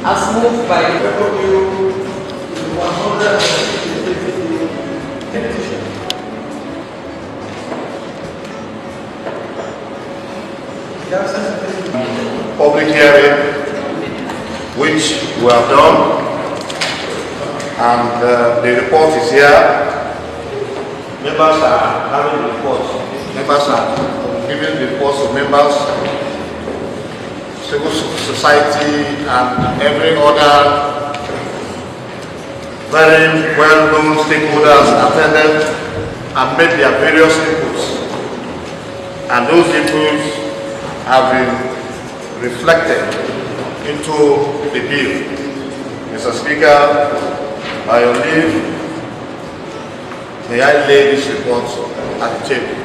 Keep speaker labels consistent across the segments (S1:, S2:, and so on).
S1: As moved by W 150 petition.
S2: Public hearing, which we have done, and the report is here. Members are having reports. Members are giving reports of members, civil society, and every other very well-known stakeholders attended and made their various inputs. And those inputs have been reflected into the bill. Mr. Speaker, by your leave, may I lay this report at the table.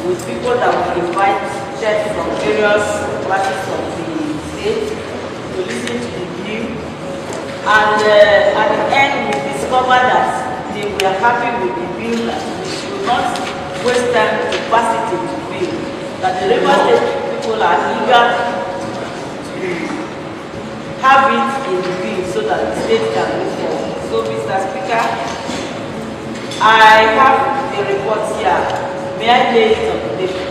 S3: With people that will invite chefs from various classes of the state to listen to the bill, and at the end we discovered that they were happy with the bill, that we should not waste time to pass it into bill, that the River State people are eager to have it in the bill so that the state can move forward. So, Mr. Speaker, I have the report here. May I lay it on the table?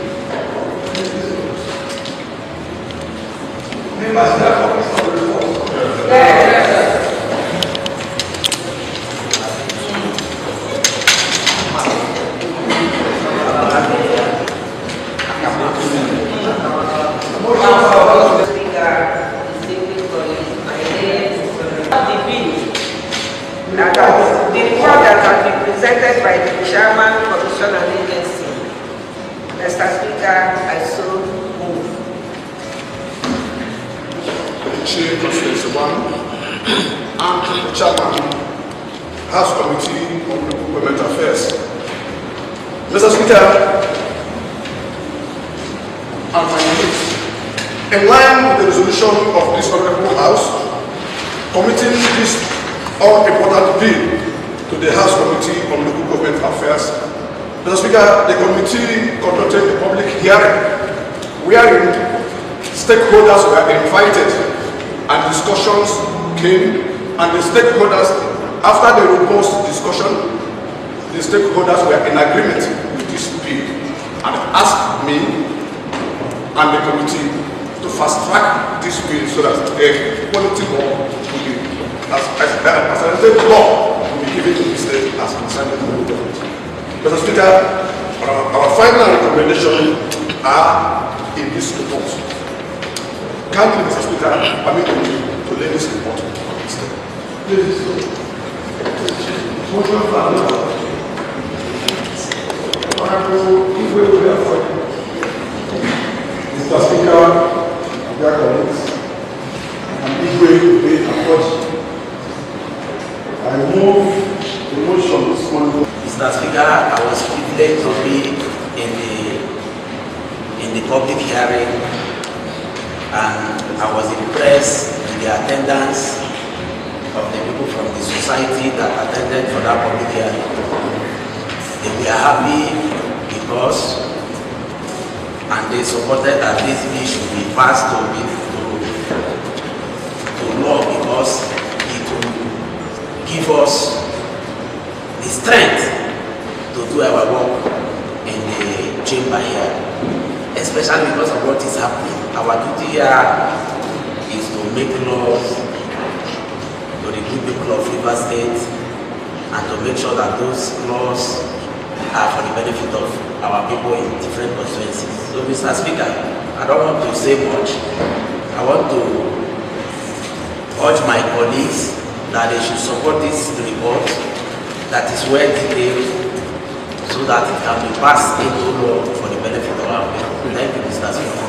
S1: Members, there are copies of the report.
S3: The report that has been presented by the Chairman, Commission and Agency. Mr. Speaker, I so move.
S4: Chair Constituency 1 and the Chairman, House Committee on Government Affairs. Mr. Speaker, and my colleagues, in line with the resolution of this Honorable House, committing this all-important bill to the House Committee on Local Government Affairs, Mr. Speaker, the committee conducted a public hearing wherein stakeholders were invited and discussions came, and the stakeholders, after the robust discussion, the stakeholders were in agreement with this bill and asked me and the committee to fast track this bill so that a quality law will be, as law will be given to the state as concerned with the government. Mr. Speaker, our final recommendation are in this report. Kindly, Mr. Speaker, permit me to lay this report on this table.
S1: Please. Motion for another. Honorable Igwe will be afforded. Mr. Speaker, dear colleagues, and Igwe will be afforded. I move the motion this morning.
S5: Mr. Speaker, I was privileged to be in the public hearing, and I was impressed with the attendance of the people from the society that attended for that public hearing. They were happy because, and they supported that this bill should be passed to law because it will give us the strength to do our work in the chamber here, especially because of what is happening. Our duty here is to make laws to the good people of River State and to make sure that those laws are for the benefit of our people in different constituencies. So, Mr. Speaker, I don't want to say much. I want to urge my colleagues that they should support this report that is well detailed so that it can be passed into law for the benefit of our people. Thank you, Mr. Speaker.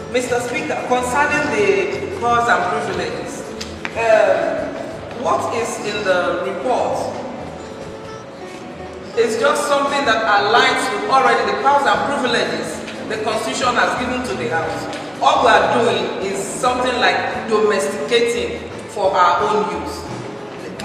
S6: Mr. Speaker, concerning the powers and privileges, what is in the report is just something that aligns with already the powers and privileges the Constitution has given to the House. All we are doing is something like domesticating for our own use.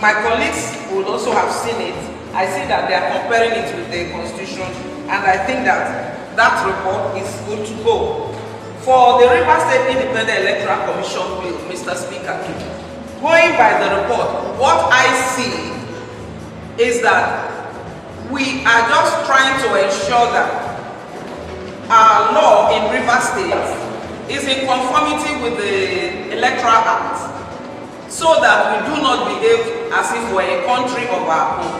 S6: My colleagues would also have seen it. I see that they are comparing it with the Constitution, and I think that that report is good to go. For the River State Independent Electoral Commission bill, Mr. Speaker, going by the report, what I see is that we are just trying to ensure that our law in River State is in conformity with the Electoral Act, so that we do not behave as if we're a country of our own.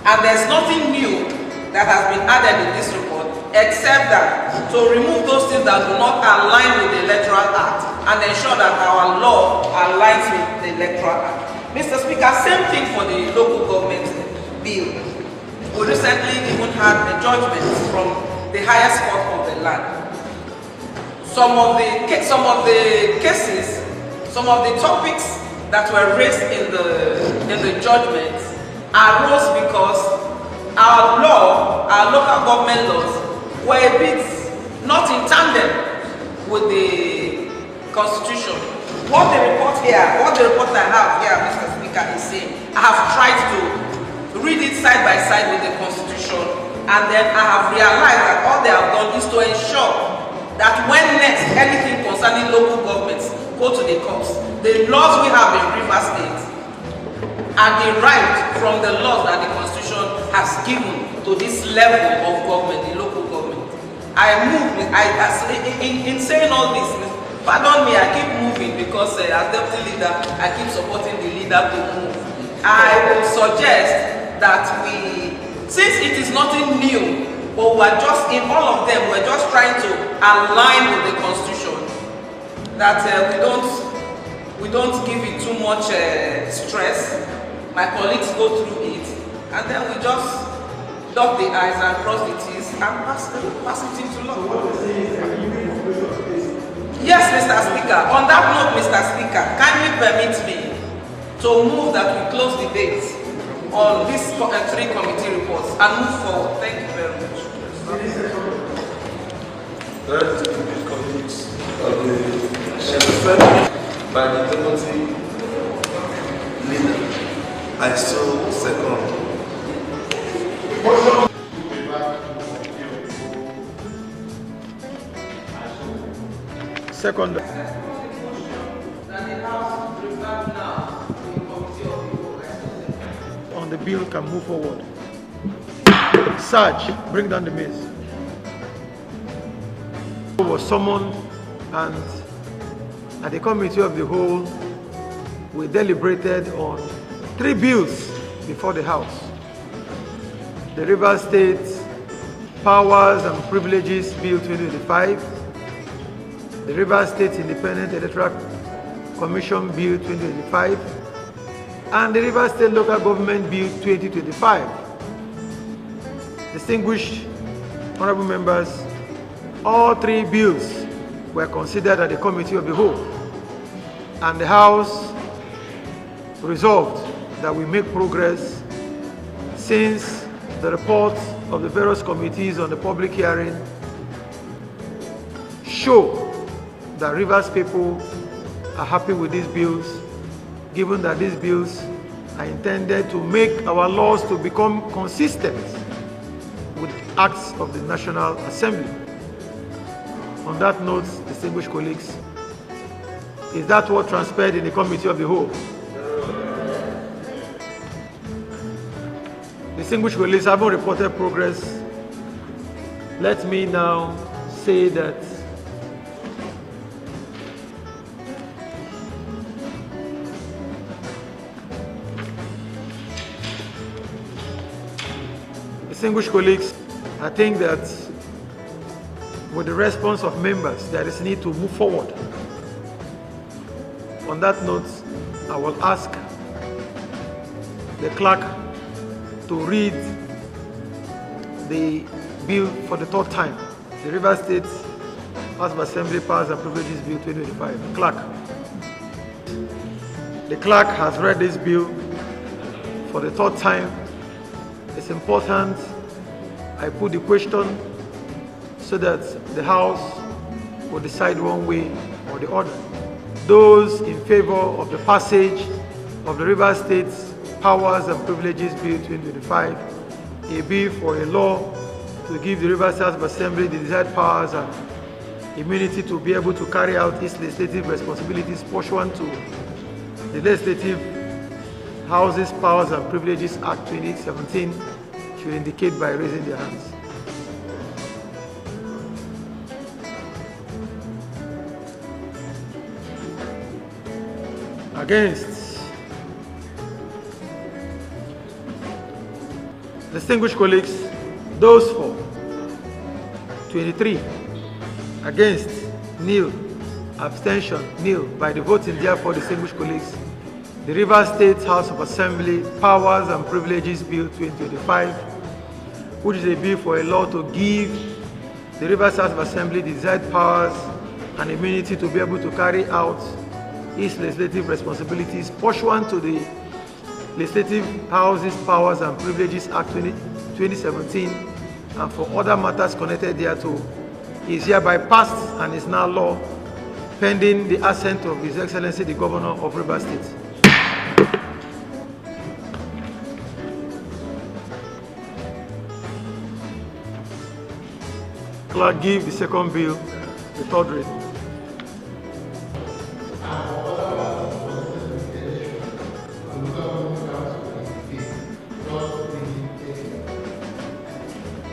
S6: And there's nothing new that has been added in this report, except that to remove those things that do not align with the Electoral Act and ensure that our law aligns with the Electoral Act. Mr. Speaker, same thing for the local government bill. We recently even had a judgment from the highest court of the land. Some of the cases, some of the topics that were raised in the judgment arose because our law, our local government laws, were a bit not in tandem with the Constitution. What the report I have here, Mr. Speaker, is saying, I have tried to read it side by side with the Constitution, and then I have realized that all they have done is to ensure that when next anything concerning local governments go to the courts, the laws we have in River State are derived from the laws that the Constitution has given to this level of government, the local government. In saying all this, pardon me, I keep moving because as deputy leader, I keep supporting the leader to move. I will suggest that since it is nothing new, but we are just, in all of them, we're just trying to align with the Constitution, that we don't give it too much stress. My colleagues go through it, and then we just dot the I's and cross the T's and pass it into law. Yes, Mr. Speaker. On that note, Mr. Speaker, kindly permit me to move that we close the debate on these 3 committee reports and move forward. Thank you very much.
S1: Colleagues by the deputy leader, I so second.
S7: Second. On the bill can move forward. Sarge, bring down the mace. Was summoned, and at the committee of the whole, we deliberated on 3 bills before the House. The River State Powers and Privileges Bill 2025, the River State Independent Electoral Commission Bill 2025, and the River State Local Government Bill 2025. Distinguished honorable members, all 3 bills were considered at the committee of the whole, and the House resolved that we make progress since the reports of the various committees on the public hearing show that Rivers people are happy with these bills, given that these bills are intended to make our laws to become consistent with acts of the National Assembly. On that note, distinguished colleagues, is that what transpired in the committee of the whole? Distinguished colleagues, having reported progress, let me now say that Distinguished colleagues, I think that with the response of members, there is need to move forward. On that note, I will ask the clerk to read the bill for the third time, the Rivers State House of Assembly Powers and Privileges Bill 2025. The clerk has read this bill for the third time. It's important I put the question so that the House will decide one way or the other. Those in favor of the passage of the Rivers State Powers and Privileges Bill 2025, a bill for a law to give the Rivers House of Assembly the desired powers and immunity to be able to carry out its legislative responsibilities pursuant to the Legislative Houses Powers and Privileges Act 2017 should indicate by raising their hands. Against. Distinguished colleagues, those for 23, against, nil, abstention, nil. By the voting, therefore, distinguished colleagues, the Rivers State House of Assembly Powers and Privileges Bill 2025, which is a bill for a law to give the Rivers House of Assembly the desired powers and immunity to be able to carry out its legislative responsibilities pursuant to the Legislative Houses Powers and Privileges Act 2017 and for other matters connected thereto, is hereby passed and is now law, pending the assent of His Excellency the Governor of Rivers State. Clerk, give the second bill the third reading.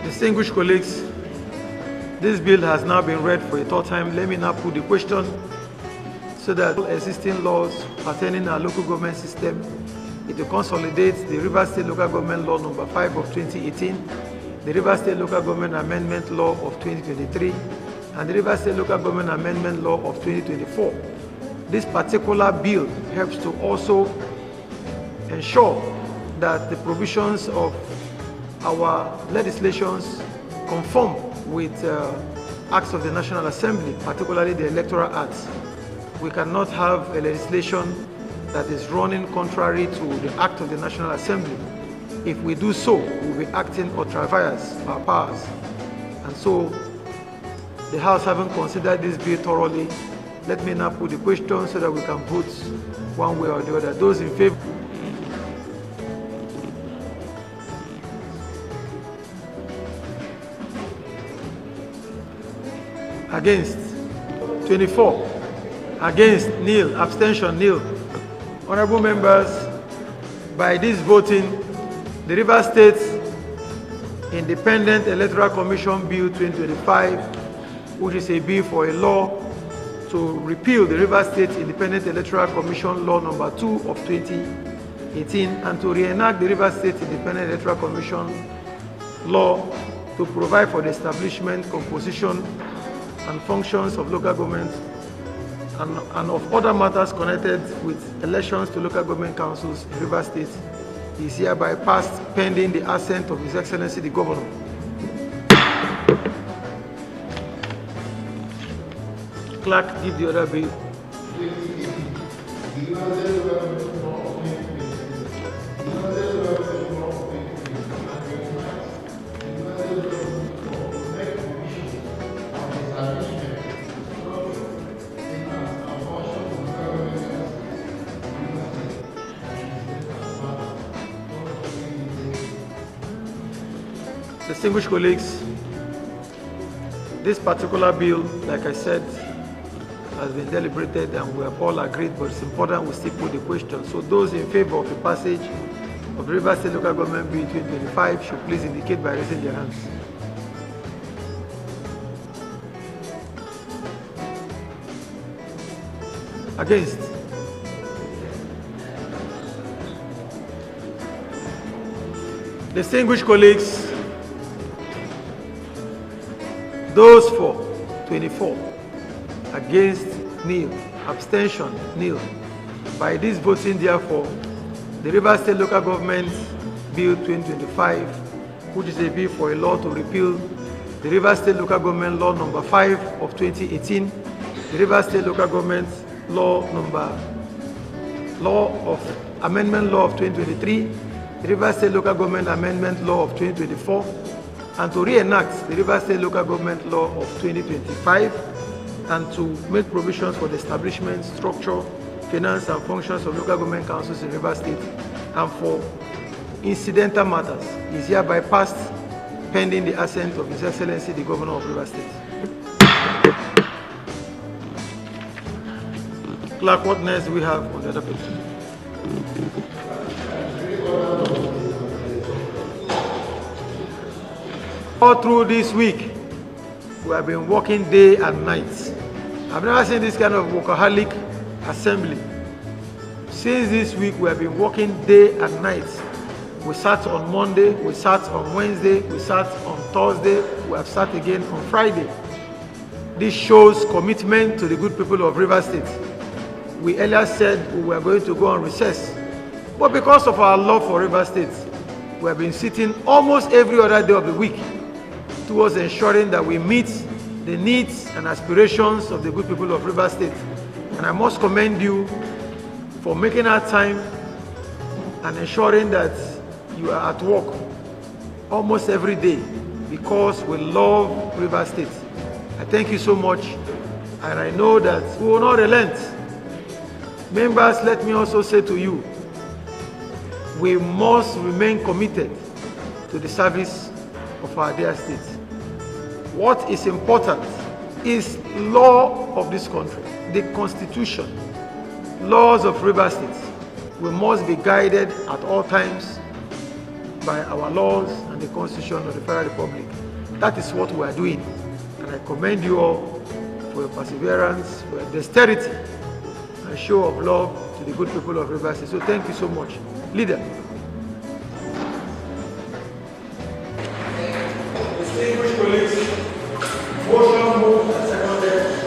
S7: Distinguished colleagues, this bill has now been read for a third time. Let me now put the question so that all existing laws pertaining our local government system, it will consolidate the Rivers State Local Government Law number 5 of 2018, the Rivers State Local Government Amendment Law of 2023, and the Rivers State Local Government Amendment Law of 2024. This particular bill helps to also ensure that the provisions of our legislations conform with acts of the National Assembly, particularly the Electoral Acts. We cannot have a legislation that is running contrary to the Act of the National Assembly. If we do so, we will be acting ultra vires our powers. And so, the House having considered this bill thoroughly, let me now put the question so that we can vote one way or the other. Those in favor? Against. 24. Against, nil. Abstention, nil. Honorable members, by this voting, the Rivers State Independent Electoral Commission Bill 2025, which is a bill for a law to repeal the Rivers State Independent Electoral Commission Law number 2 of 2018 and to reenact the Rivers State Independent Electoral Commission Law to provide for the establishment, composition, and functions of local governments and of other matters connected with elections to local government councils in Rivers State is hereby passed pending the assent of His Excellency the Governor. Clerk, give the other bill. Distinguished colleagues, this particular bill, like I said, has been deliberated and we have all agreed, but it's important we still put the question. So those in favor of the passage of the Rivers State Local Government Bill 2025 should please indicate by raising their hands. Against. Distinguished colleagues, Those for 24. Against nil. Abstention nil. By this voting, therefore, the Rivers State Local Government Bill 2025, which is a bill for a law to repeal the Rivers State Local Government Law number 5 of 2018, the Rivers State Local Government Amendment Law of 2023, the Rivers State Local Government Amendment Law of 2024, and to reenact the Rivers State Local Government Law of 2025, and to make provisions for the establishment, structure, finance, and functions of local government councils in Rivers State, and for incidental matters is hereby passed pending the assent of His Excellency the Governor of Rivers State. Clerk, what next we have on the other page? All through this week, we have been working day and night. I've never seen this kind of workaholic assembly. Since this week, we have been working day and night. We sat on Monday, we sat on Wednesday, we sat on Thursday, we have sat again on Friday. This shows commitment to the good people of Rivers State. We earlier said we were going to go on recess, but because of our love for Rivers State, we have been sitting almost every other day of the week towards ensuring that we meet the needs and aspirations of the good people of Rivers State. And I must commend you for making our time and ensuring that you are at work almost every day because we love Rivers State. I thank you so much, and I know that we will not relent. Members, let me also say to you, we must remain committed to the service of our dear state. What is important is law of this country, the Constitution, laws of Rivers State. We must be guided at all times by our laws and the Constitution of the Federal Republic. That is what we are doing. And I commend you all for your perseverance, for your dexterity, and show of love to the good people of Rivers State. So thank you so much. Leader.
S4: Distinguished colleagues, motion moved and seconded.